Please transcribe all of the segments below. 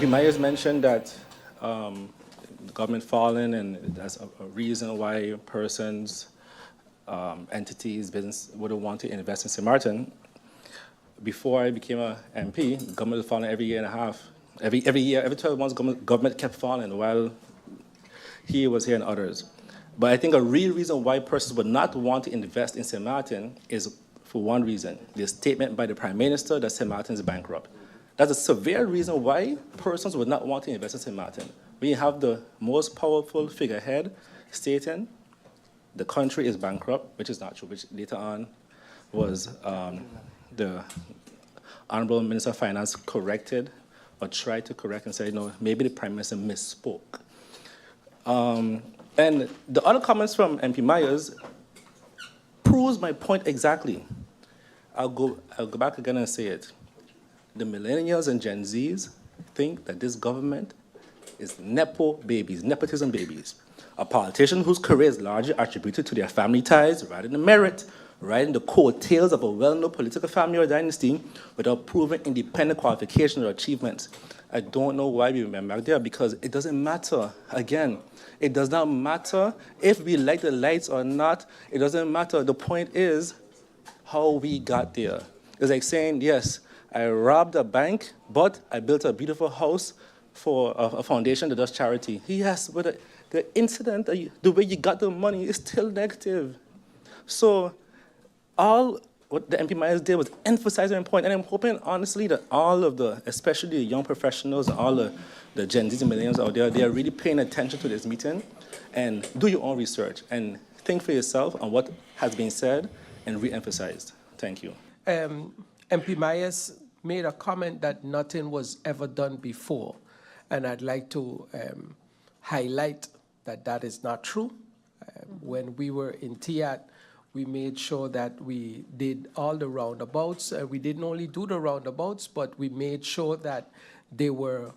MP Myers mentioned that the government falling and that's a reason why persons, entities, business wouldn't want to invest in St. Martin. Before I became a MP, the government was falling every year and a half. Every year, every 12 months, government kept falling while he was here and others. But I think a real reason why persons would not want to invest in St. Martin is for one reason, the statement by the Prime Minister that St. Martin is bankrupt. That's a severe reason why persons would not want to invest in St. Martin. We have the most powerful figurehead stating the country is bankrupt, which is not true, which later on was the Honorable Minister of Finance corrected or tried to correct and said, no, maybe the Prime Minister misspoke. And the other comments from MP Myers proves my point exactly. I'll go back again and say it. The millennials and Gen Zs think that this government is nepo babies, nepotism babies. A politician whose career is largely attributed to their family ties rather than merit, riding the coattails of a well-known political family or dynasty without proving independent qualifications or achievements. I don't know why we remember there, because it doesn't matter. Again, it does not matter if we like the lights or not. It doesn't matter. The point is how we got there. It's like saying, yes, I robbed a bank, but I built a beautiful house for a foundation that does charity. Yes, but the incident, the way you got the money is still negative. So all what the MP Myers did was emphasize my point, and I'm hoping, honestly, that all of the, especially the young professionals, all the Gen Zs and millennials out there, they are really paying attention to this meeting, and do your own research, and think for yourself on what has been said and re-emphasized. Thank you. MP Myers made a comment that nothing was ever done before, and I'd like to highlight that that is not true. When we were in TIAT, we made sure that we did all the roundabouts. We didn't only do the roundabouts, but we made sure that they were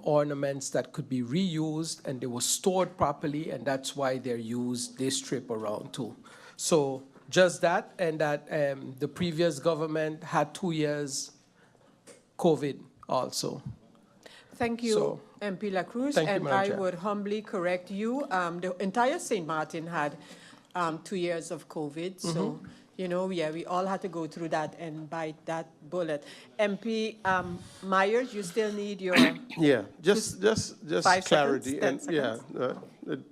ornaments that could be reused and they were stored properly, and that's why they're used this trip around too. So just that, and that the previous government had 2 years COVID also. Thank you, So, MP La Cruz, thank you, and Madam I Chair. would humbly correct you. The entire St. Martin had 2 years of COVID, so you know, yeah, we all had to go through that and bite that bullet. MP Myers, you still need your Yeah, just 5 clarity, seconds, 10 and yeah,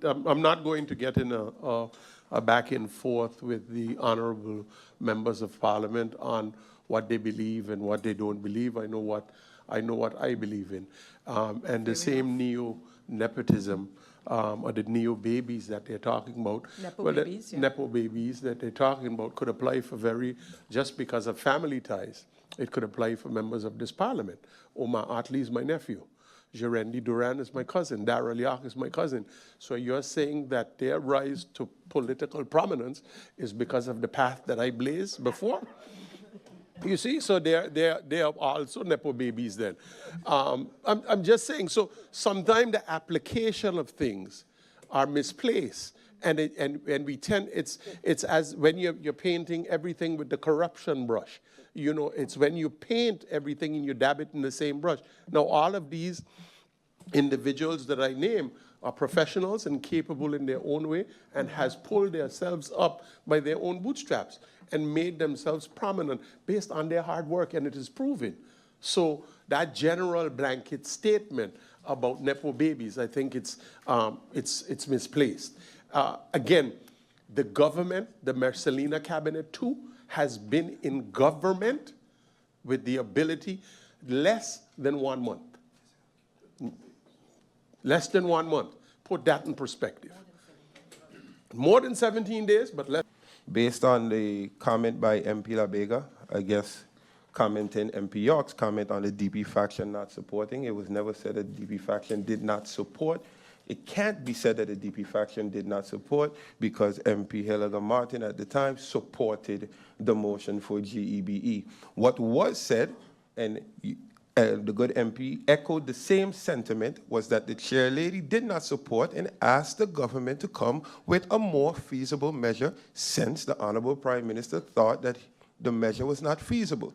I'm not going to get in a back and forth with the honorable members of Parliament on what they believe and what they don't believe. I know what I believe in, and the same neo-nepotism. Or the neo babies that they're talking about. Nepo babies, yeah. Nepo babies that they're talking about could apply for just because of family ties. It could apply for members of this parliament. Omar Atley is my nephew. Jerendi Duran is my cousin. Darrell York is my cousin. So you're saying that their rise to political prominence is because of the path that I blazed before? You see, so they are also nepo babies then. I'm just saying, so sometimes the application of things are misplaced, and we tend, it's as when you're painting everything with the corruption brush. You know, it's when you paint everything and you dab it in the same brush. Now, all of these individuals that I name are professionals and capable in their own way and has pulled themselves up by their own bootstraps and made themselves prominent based on their hard work, and it is proven. So that general blanket statement about nepo babies, I think it's misplaced. Again, the government, the Marcelina cabinet too, has been in government with the ability less than 1 month. Less than 1 month. Put that in perspective. More than 17 days, but less. Based on the comment by MP La Vega, I guess commenting MP York's comment on the DP faction not supporting, it was never said that the DP faction did not support. It can't be said that the DP faction did not support because MP Hilliger Martin at the time supported the motion for GEBE. What was said, and the good MP echoed the same sentiment, was that the chairlady did not support and asked the government to come with a more feasible measure since the Honorable Prime Minister thought that the measure was not feasible.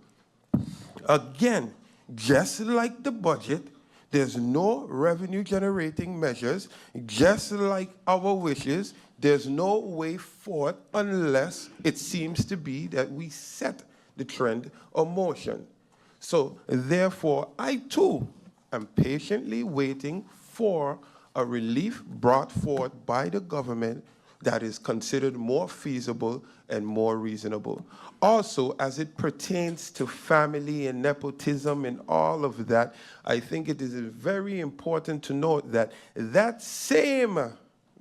Again, just like the budget, There's no revenue generating measures, just like our wishes. There's no way forward unless it seems to be that we set the trend or motion. So therefore, I too am patiently waiting for a relief brought forth by the government that is considered more feasible and more reasonable. Also, as it pertains to family and nepotism and all of that, I think it is very important to note that that same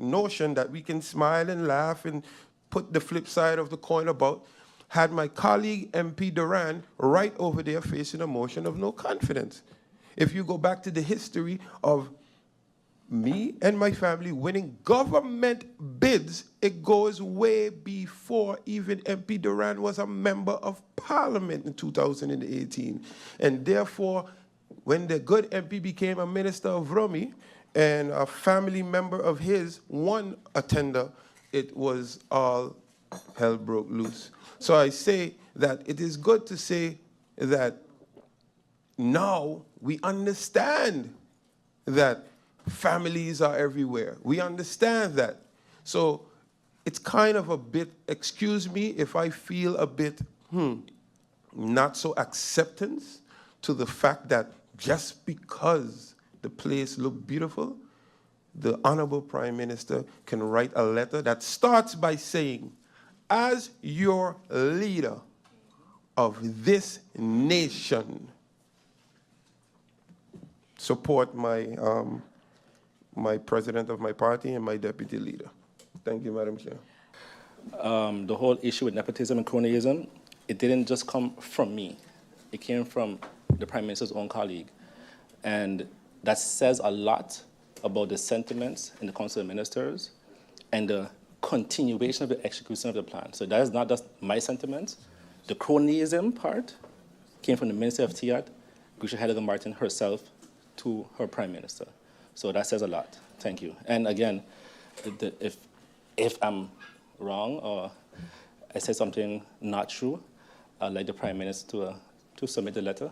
notion that we can smile and laugh and put the flip side of the coin about had my colleague MP Duran right over there facing a motion of no confidence. If you go back to the history of me and my family winning government bids, it goes way before even MP Duran was a member of parliament in 2018. And therefore, when the good MP became a minister of Rumi and a family member of his won a tender, it was all hell broke loose. So I say that it is good to say that now we understand that families are everywhere. We understand that. So it's kind of a bit, excuse me if I feel a bit, not so acceptance to the fact that just because the place looked beautiful, the Honorable Prime Minister can write a letter that starts by saying, as your leader of this nation, support my my president of my party and my deputy leader. Thank you, Madam Chair. The whole issue with nepotism and cronyism, it didn't just come from me. It came from the Prime Minister's own colleague. And that says a lot about the sentiments in the Council of Ministers and the continuation of the execution of the plan. So that is not just my sentiments. The cronyism part came from the Minister of TIAT, Grisha Heidegger Martin herself, to her Prime Minister. So that says a lot. Thank you. And again, if I'm wrong or I said something not true, I'd like the Prime Minister to submit the letter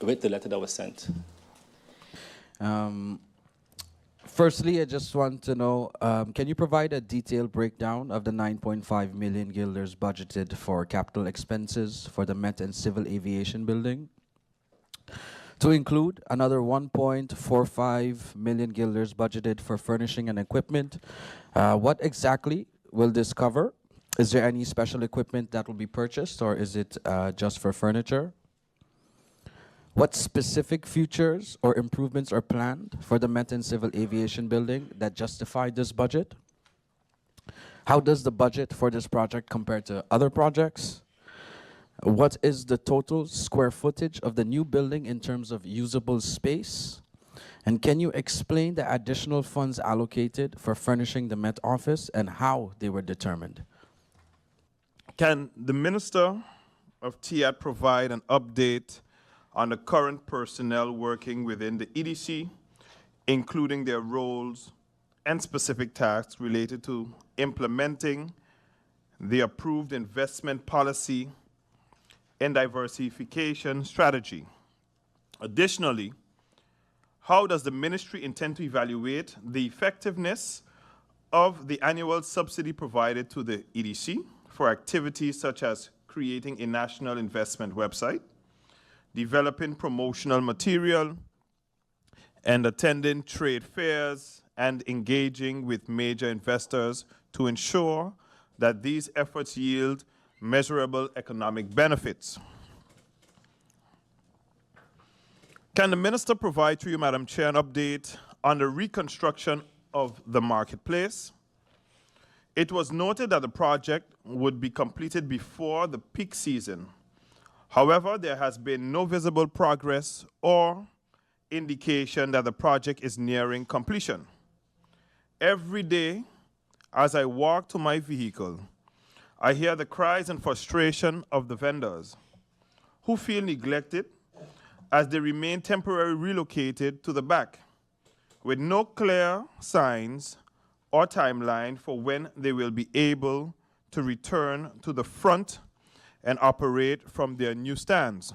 with the letter that was sent. Firstly, I just want to know, can you provide a detailed breakdown of the 9.5 million guilders budgeted for capital expenses for the Met and Civil Aviation building? To include another 1.45 million guilders budgeted for furnishing and equipment. What exactly will this cover? Is there any special equipment that will be purchased, or is it just for furniture? What specific features or improvements are planned for the Met and Civil Aviation building that justify this budget? How does the budget for this project compare to other projects? What is the total square footage of the new building in terms of usable space? And can you explain the additional funds allocated for furnishing the Met office and how they were determined? Can the Minister of TIAT provide an update on the current personnel working within the EDC, including their roles and specific tasks related to implementing the approved investment policy and diversification strategy? Additionally, how does the ministry intend to evaluate the effectiveness of the annual subsidy provided to the EDC for activities such as creating a national investment website, developing promotional material, and attending trade fairs and engaging with major investors to ensure that these efforts yield measurable economic benefits? Can the Minister provide, through you, Madam Chair, an update on the reconstruction of the marketplace? It was noted that the project would be completed before the peak season. However, there has been no visible progress or indication that the project is nearing completion. Every day, as I walk to my vehicle, I hear the cries and frustration of the vendors who feel neglected as they remain temporarily relocated to the back with no clear signs or timeline for when they will be able to return to the front and operate from their new stands.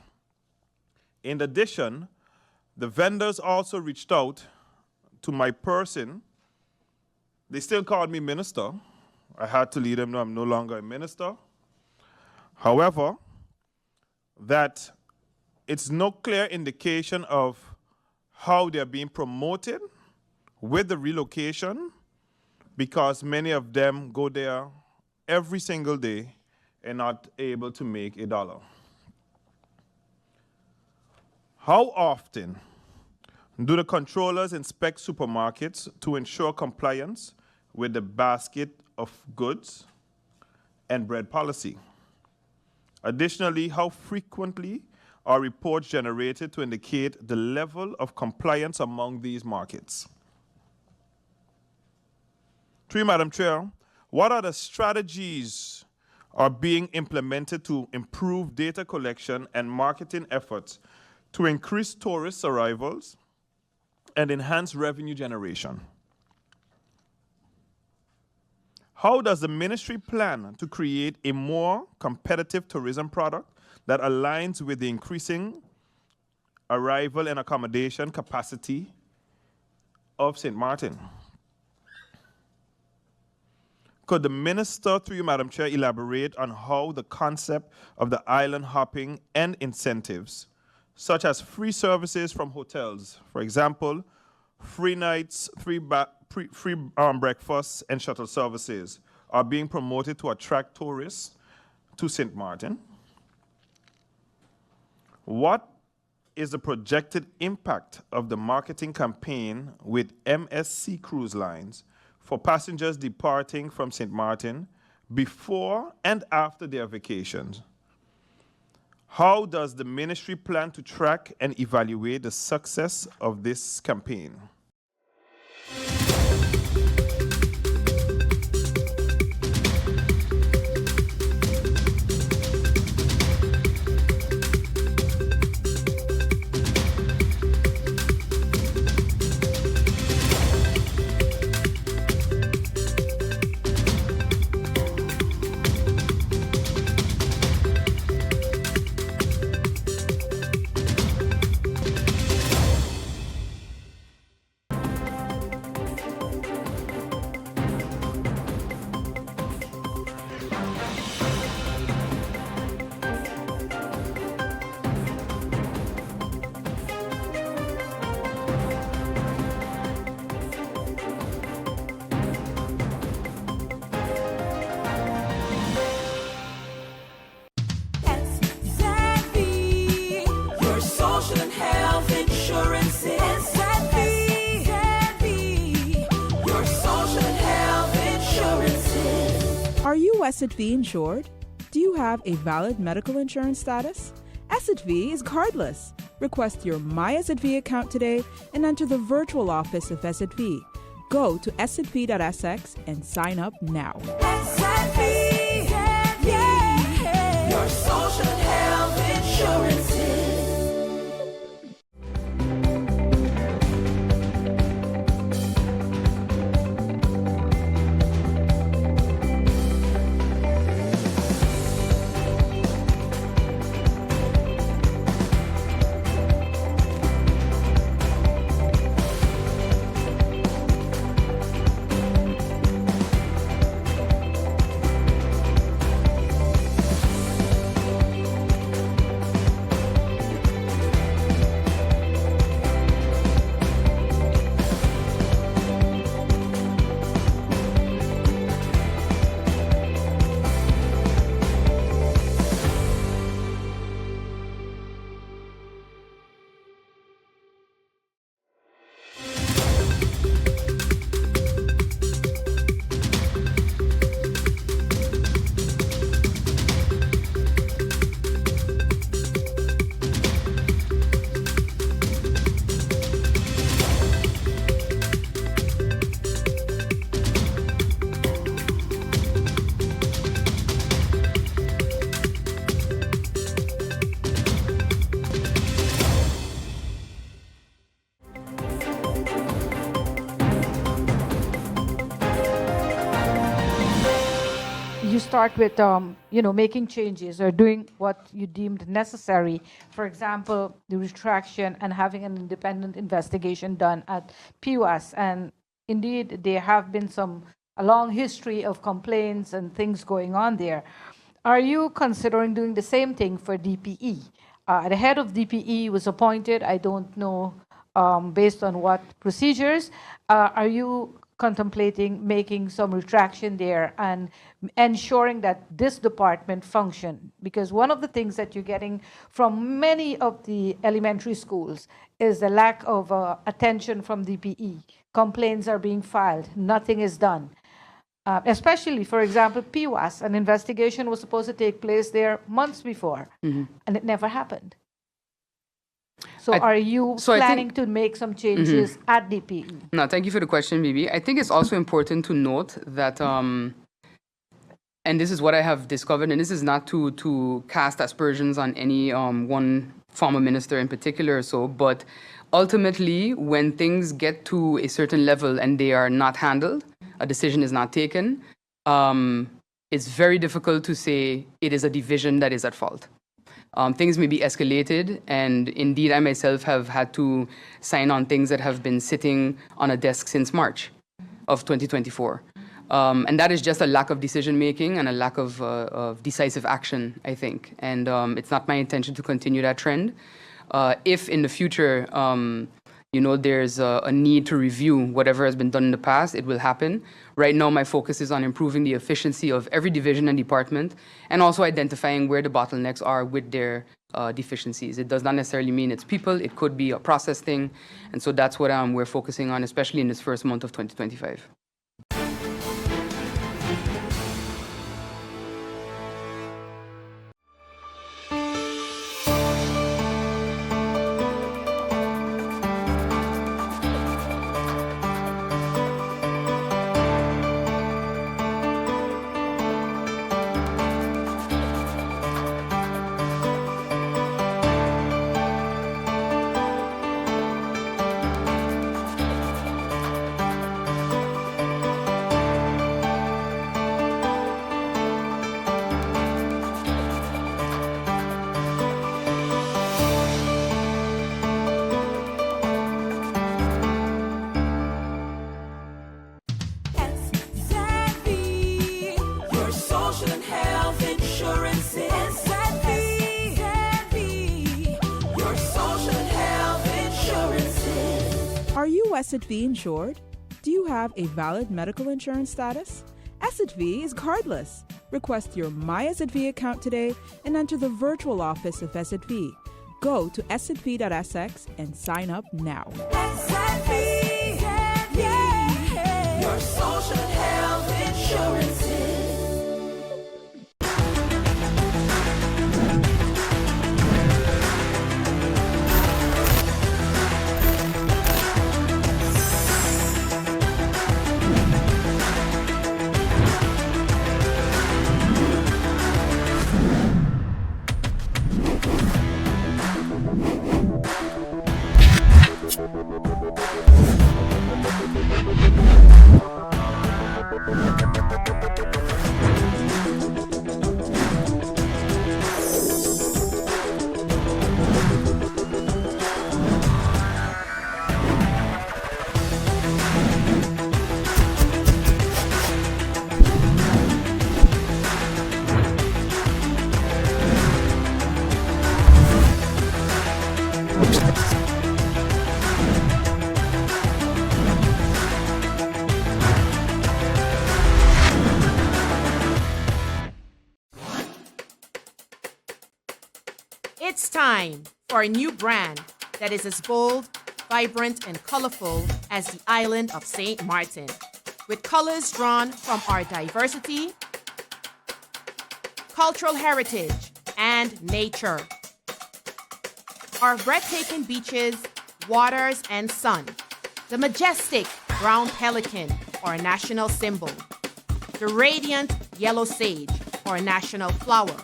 In addition, The vendors also reached out to my person. They still called me minister. I had to let them know I'm no longer a minister. However, that it's no clear indication of how they're being promoted with the relocation, because many of them go there every single day and not able to make a dollar. How often do the controllers inspect supermarkets to ensure compliance with the basket of goods and bread policy? Additionally, how frequently are reports generated to indicate the level of compliance among these markets? 3, Madam Chair, what are the strategies are being implemented to improve data collection and marketing efforts to increase tourist arrivals and enhance revenue generation? How does the ministry plan to create a more competitive tourism product that aligns with the increasing arrival and accommodation capacity of St. Martin? Could the minister, through you, Madam Chair, elaborate on how the concept of the island hopping and incentives, such as free services from hotels, for example, free nights, free breakfasts, and shuttle services, are being promoted to attract tourists to St. Martin? What is the projected impact of the marketing campaign with MSC Cruise Lines for passengers departing from St. Martin before and after their vacations? How does the ministry plan to track and evaluate the success of this campaign? Are you SXM insured? Do you have a valid medical insurance status? SXM is cardless. Request your My SXM account today and enter the virtual office of SXM. Go to sxv.sx and sign up now. SXM, yeah. Your social and health insurances. you start with, making changes or doing what you deemed necessary. For example, the retraction and having an independent investigation done at PUAS. And indeed, there have been a long history of complaints and things going on there. Are you considering doing the same thing for DPE? The head of DPE was appointed, I don't know based on what procedures. Are you contemplating making some retraction there and ensuring that this department function? Because one of the things that you're getting from many of the elementary schools is the lack of attention from DPE. Complaints are being filed, nothing is done. Especially, for example, PUAS, an investigation was supposed to take place there months before, and it never happened. So are you planning to make some changes at DPE? No, thank you for the question, Bibi. I think it's also important to note that, and this is what I have discovered, and this is not to cast aspersions on any one former minister in particular, but ultimately, when things get to a certain level and they are not handled, a decision is not taken, it's very difficult to say it is a division that is at fault. Things may be escalated, and indeed I myself have had to sign on things that have been sitting on a desk since March of 2024. And that is just a lack of decision-making and a lack of decisive action, I think. And it's not my intention to continue that trend. If in the future, there's a need to review whatever has been done in the past, it will happen. Right now, my focus is on improving the efficiency of every division and department, and also identifying where the bottlenecks are with their deficiencies. It does not necessarily mean it's people. It could be a process thing. And so that's what we're focusing on, especially in this first month of 2025. Are you SXV insured? Do you have a valid medical insurance status? SXV is cardless. Request your My SXV account today and enter the virtual office of SXV. Go to sxv.sx and sign up now. SXV, yeah. Your social health insurances. It's time for a new brand that is as bold, vibrant, and colorful as the island of St. Martin, with colors drawn from our diversity, cultural heritage, and nature. Our breathtaking beaches, waters, and sun, the majestic brown pelican, our national symbol, the radiant yellow sage, our national flower,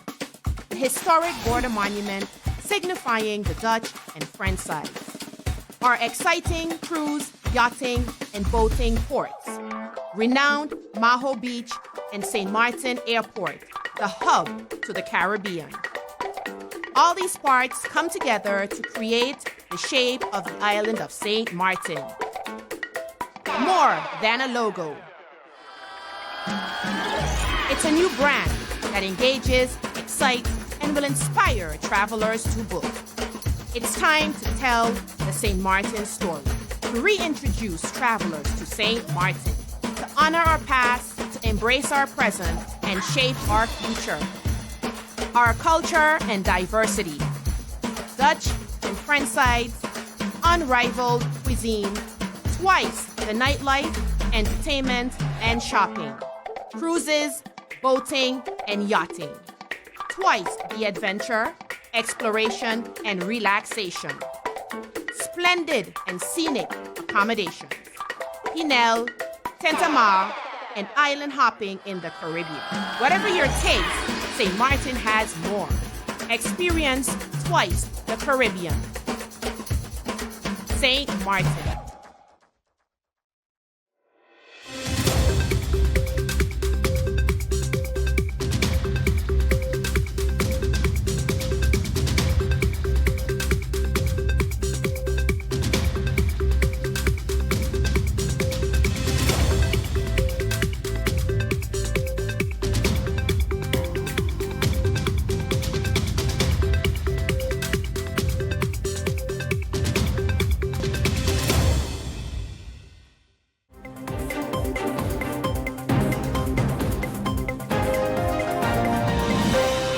the historic border monument signifying the Dutch and French sides, our exciting cruise, yachting, and boating ports, renowned Maho Beach, and St. Martin Airport, the hub to the Caribbean. All these parts come together to create the shape of the island of St. Martin. More than a logo. It's a new brand that engages, excites, and will inspire travelers to book. It's time to tell the St. Martin story, to reintroduce travelers to St. Martin, to honor our past, to embrace our present, and shape our future. Our culture and diversity. Dutch and French sides, unrivaled cuisine, twice the nightlife, entertainment, and shopping. Cruises, boating, and yachting. Twice the adventure, exploration, and relaxation. Splendid and scenic accommodations. Pinel, Tentamar, and island hopping in the Caribbean. Whatever your taste, St. Martin has more. Experience twice the Caribbean. St. Martin.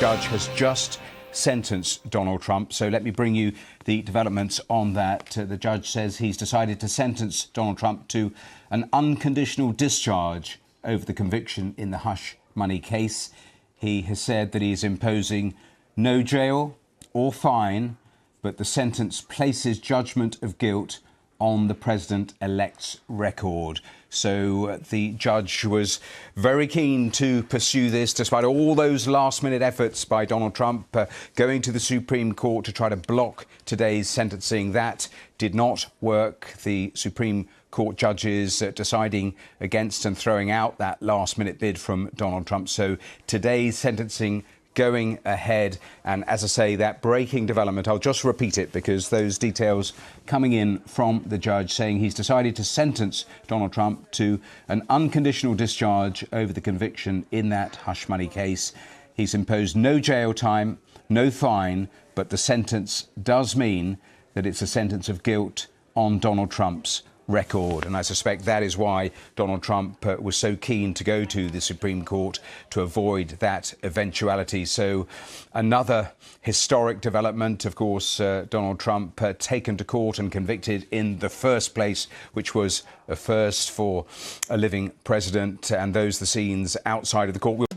Judge has just sentenced Donald Trump. So let me bring you the developments on that. The judge says he's decided to sentence Donald Trump to an unconditional discharge over the conviction in the hush money case. He has said that he is imposing no jail or fine, but the sentence places judgment of guilt on the president-elect's record. So the judge was very keen to pursue this, despite all those last-minute efforts by Donald Trump going to the Supreme Court to try to block today's sentencing. That did not work. The Supreme Court judges deciding against and throwing out that last-minute bid from Donald Trump. So today's sentencing going ahead. And as I say, that breaking development, I'll just repeat it because those details coming in from the judge saying he's decided to sentence Donald Trump to an unconditional discharge over the conviction in that hush money case. He's imposed no jail time, no fine, but the sentence does mean that it's a sentence of guilt on Donald Trump's record. And I suspect that is why Donald Trump was so keen to go to the Supreme Court to avoid that eventuality. So another historic development, of course, Donald Trump taken to court and convicted in the first place, which was a first for a living president. And those are the scenes outside of the court.